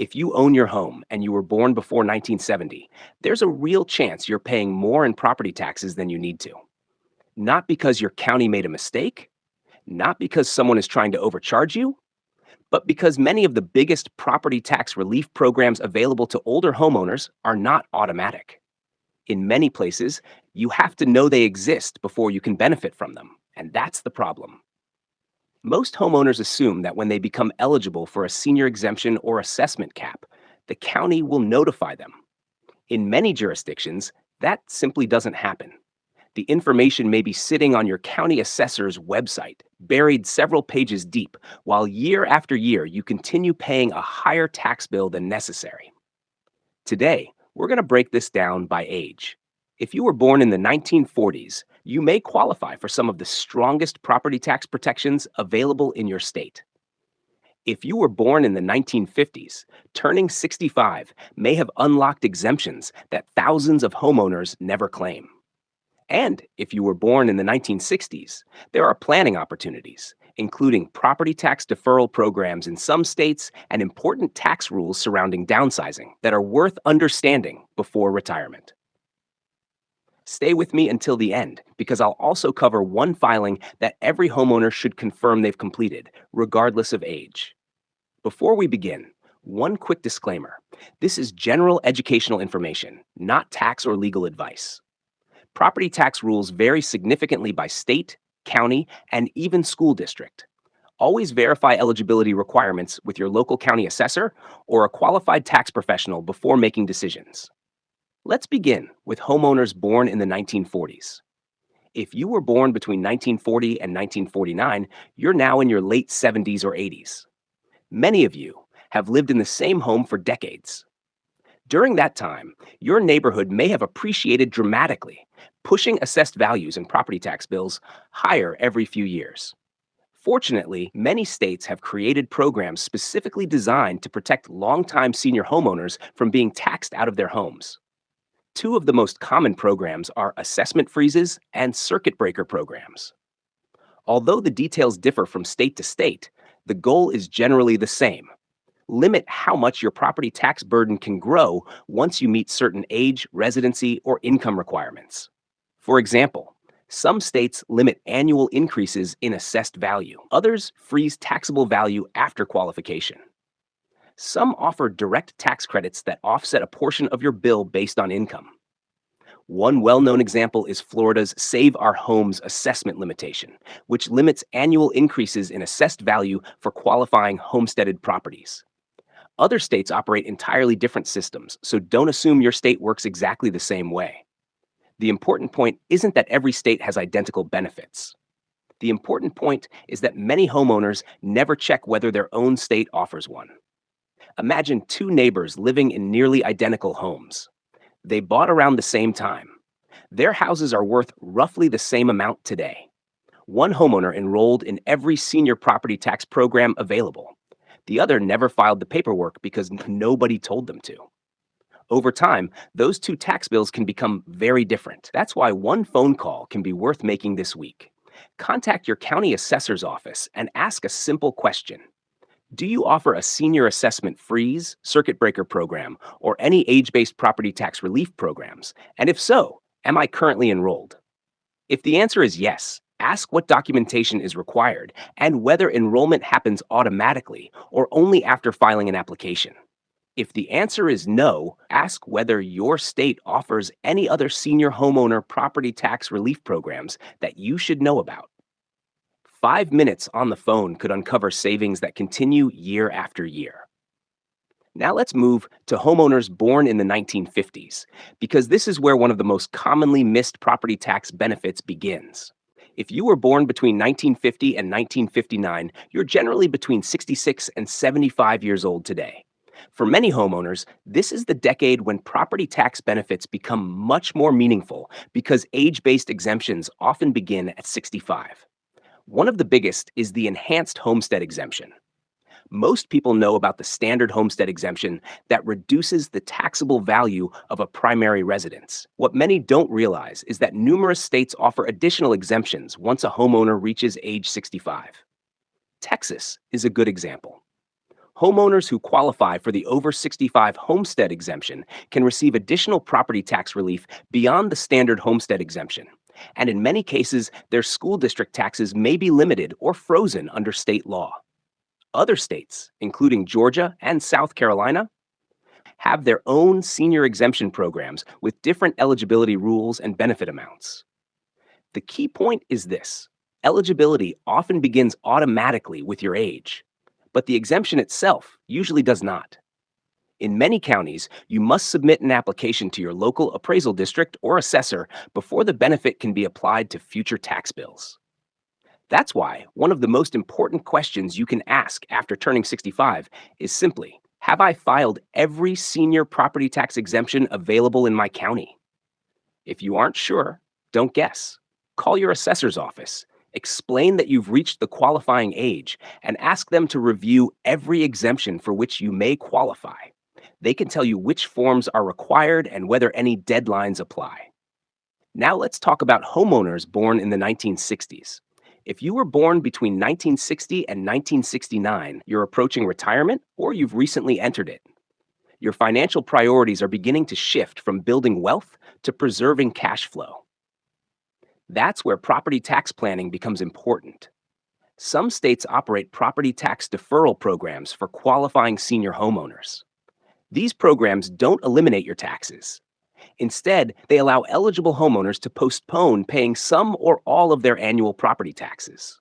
If you own your home and you were born before 1970, there's a real chance you're paying more in property taxes than you need to. Not because your county made a mistake, not because someone is trying to overcharge you, but because many of the biggest property tax relief programs available to older homeowners are not automatic. In many places, you have to know they exist before you can benefit from them, and that's the problem. Most homeowners assume that when they become eligible for a senior exemption or assessment cap, the county will notify them. In many jurisdictions, that simply doesn't happen. The information may be sitting on your county assessor's website, buried several pages deep, while year after year you continue paying a higher tax bill than necessary. Today, we're going to break this down by age. If you were born in the 1940s, you may qualify for some of the strongest property tax protections available in your state. If you were born in the 1950s, turning 65 may have unlocked exemptions that thousands of homeowners never claim. And if you were born in the 1960s, there are planning opportunities, including property tax deferral programs in some states and important tax rules surrounding downsizing that are worth understanding before retirement. Stay with me until the end because I'll also cover one filing that every homeowner should confirm they've completed, regardless of age. Before we begin, one quick disclaimer. This is general educational information, not tax or legal advice. Property tax rules vary significantly by state, county, and even school district. Always verify eligibility requirements with your local county assessor or a qualified tax professional before making decisions. Let's begin with homeowners born in the 1940s. If you were born between 1940 and 1949, you're now in your late 70s or 80s. Many of you have lived in the same home for decades. During that time, your neighborhood may have appreciated dramatically, pushing assessed values and property tax bills higher every few years. Fortunately, many states have created programs specifically designed to protect longtime senior homeowners from being taxed out of their homes. Two of the most common programs are assessment freezes and circuit breaker programs. Although the details differ from state to state, the goal is generally the same. Limit how much your property tax burden can grow once you meet certain age, residency, or income requirements. For example, some states limit annual increases in assessed value. Others freeze taxable value after qualification. Some offer direct tax credits that offset a portion of your bill based on income. One well-known example is Florida's Save Our Homes assessment limitation, which limits annual increases in assessed value for qualifying homesteaded properties. Other states operate entirely different systems, so don't assume your state works exactly the same way. The important point isn't that every state has identical benefits. The important point is that many homeowners never check whether their own state offers one. Imagine two neighbors living in nearly identical homes. They bought around the same time. Their houses are worth roughly the same amount today. One homeowner enrolled in every senior property tax program available. The other never filed the paperwork because nobody told them to. Over time, those two tax bills can become very different. That's why one phone call can be worth making this week. Contact your county assessor's office and ask a simple question. Do you offer a senior assessment freeze, circuit breaker program, or any age-based property tax relief programs? And if so, am I currently enrolled? If the answer is yes, ask what documentation is required and whether enrollment happens automatically or only after filing an application. If the answer is no, ask whether your state offers any other senior homeowner property tax relief programs that you should know about. 5 minutes on the phone could uncover savings that continue year after year. Now let's move to homeowners born in the 1950s, because this is where one of the most commonly missed property tax benefits begins. If you were born between 1950 and 1959, you're generally between 66 and 75 years old today. For many homeowners, this is the decade when property tax benefits become much more meaningful because age-based exemptions often begin at 65. One of the biggest is the enhanced homestead exemption. Most people know about the standard homestead exemption that reduces the taxable value of a primary residence. What many don't realize is that numerous states offer additional exemptions once a homeowner reaches age 65. Texas is a good example. Homeowners who qualify for the over 65 homestead exemption can receive additional property tax relief beyond the standard homestead exemption. And in many cases, their school district taxes may be limited or frozen under state law. Other states, including Georgia and South Carolina, have their own senior exemption programs with different eligibility rules and benefit amounts. The key point is this: eligibility often begins automatically with your age, but the exemption itself usually does not. In many counties, you must submit an application to your local appraisal district or assessor before the benefit can be applied to future tax bills. That's why one of the most important questions you can ask after turning 65 is simply, have I filed every senior property tax exemption available in my county? If you aren't sure, don't guess. Call your assessor's office, explain that you've reached the qualifying age, and ask them to review every exemption for which you may qualify. They can tell you which forms are required and whether any deadlines apply. Now let's talk about homeowners born in the 1960s. If you were born between 1960 and 1969, you're approaching retirement or you've recently entered it. Your financial priorities are beginning to shift from building wealth to preserving cash flow. That's where property tax planning becomes important. Some states operate property tax deferral programs for qualifying senior homeowners. These programs don't eliminate your taxes. Instead, they allow eligible homeowners to postpone paying some or all of their annual property taxes.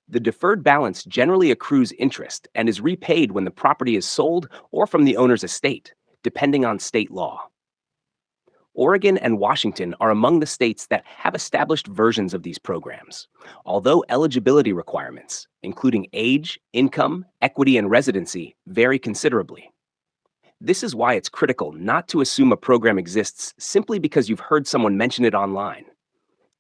The deferred balance generally accrues interest and is repaid when the property is sold or from the owner's estate, depending on state law. Oregon and Washington are among the states that have established versions of these programs, although eligibility requirements, including age, income, equity, and residency, vary considerably. This is why it's critical not to assume a program exists simply because you've heard someone mention it online.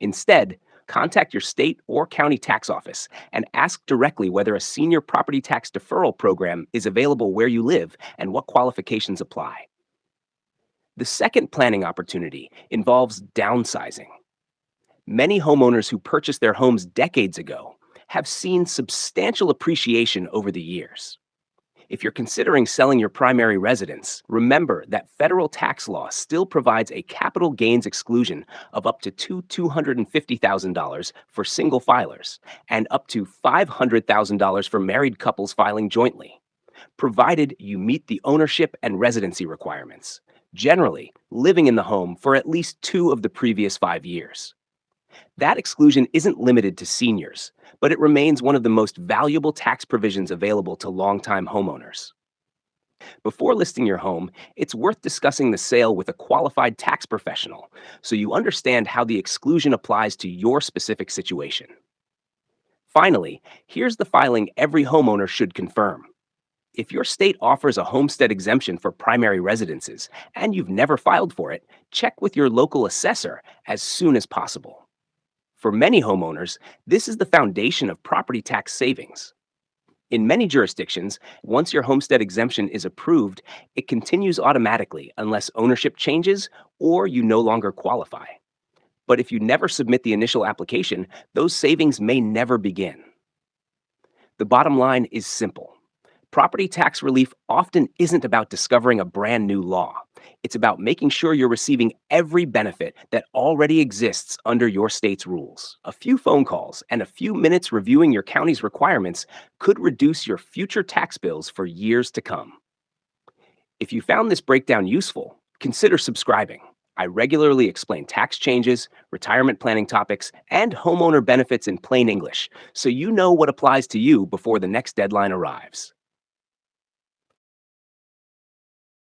Instead, contact your state or county tax office and ask directly whether a senior property tax deferral program is available where you live and what qualifications apply. The second planning opportunity involves downsizing. Many homeowners who purchased their homes decades ago have seen substantial appreciation over the years. If you're considering selling your primary residence, remember that federal tax law still provides a capital gains exclusion of up to $250,000 for single filers and up to $500,000 for married couples filing jointly, provided you meet the ownership and residency requirements, generally living in the home for at least 2 of the previous 5 years. That exclusion isn't limited to seniors, but it remains one of the most valuable tax provisions available to longtime homeowners. Before listing your home, it's worth discussing the sale with a qualified tax professional so you understand how the exclusion applies to your specific situation. Finally, here's the filing every homeowner should confirm. If your state offers a homestead exemption for primary residences and you've never filed for it, check with your local assessor as soon as possible. For many homeowners, this is the foundation of property tax savings. In many jurisdictions, once your homestead exemption is approved, it continues automatically unless ownership changes or you no longer qualify. But if you never submit the initial application, those savings may never begin. The bottom line is simple. Property tax relief often isn't about discovering a brand new law. It's about making sure you're receiving every benefit that already exists under your state's rules. A few phone calls and a few minutes reviewing your county's requirements could reduce your future tax bills for years to come. If you found this breakdown useful, consider subscribing. I regularly explain tax changes, retirement planning topics, and homeowner benefits in plain English, so you know what applies to you before the next deadline arrives.